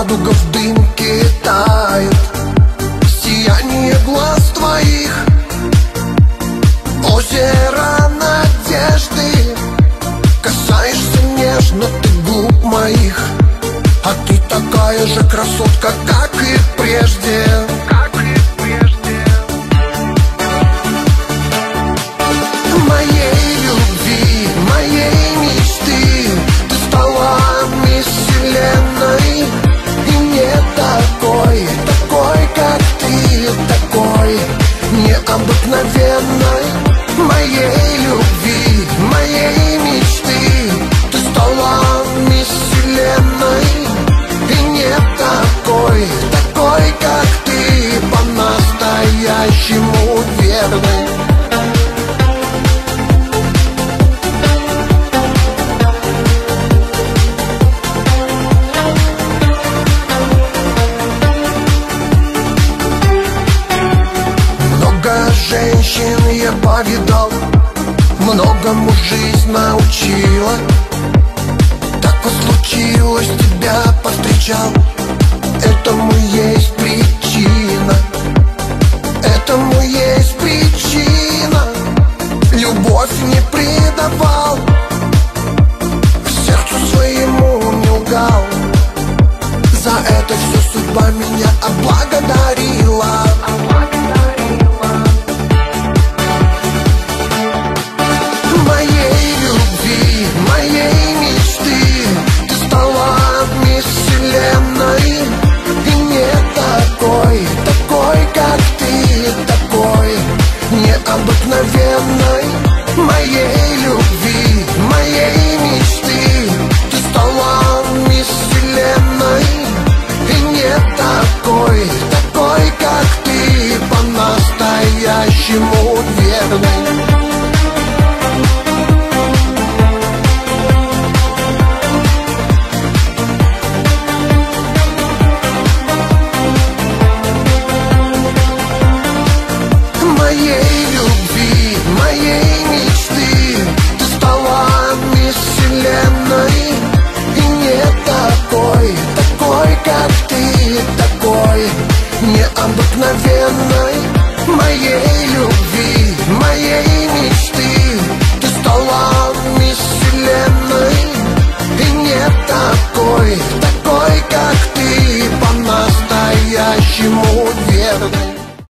радуга в дымке тает, сияние глаз твоих, озеро надежды. Касаешься нежно ты губ моих, а ты такая же красотка, как и прежде. Моей любви, моей мечты, ты стала мисс Вселенной. И не такой, такой, как ты, такой необыкновенной. Моей любви, моей мечты, ты стала мисс Вселенной. И не такой, такой, как ты, по-настоящему верный. Женщин я повидал, многому жизнь научила. Так вот случилось, тебя повстречал. Этому есть причина, этому есть причина. Любовь не предавал, сердцу своему не лгал. За это все судьба меня отблагодарила. Моей любви, моей мечты, ты стала мисс Вселенной. И не такой, такой, как ты, такой необыкновенной. Моей любви, моей мечты, ты стала мисс Вселенной. И не такой, такой, как ты, по-настоящему верный. Моей любви, моей мечты, ты стала мисс Вселенной. И не такой, такой, как ты, такой необыкновенной. Моей любви, моей мечты, ты стала мисс Вселенной. И не такой, такой, как ты, по-настоящему верный.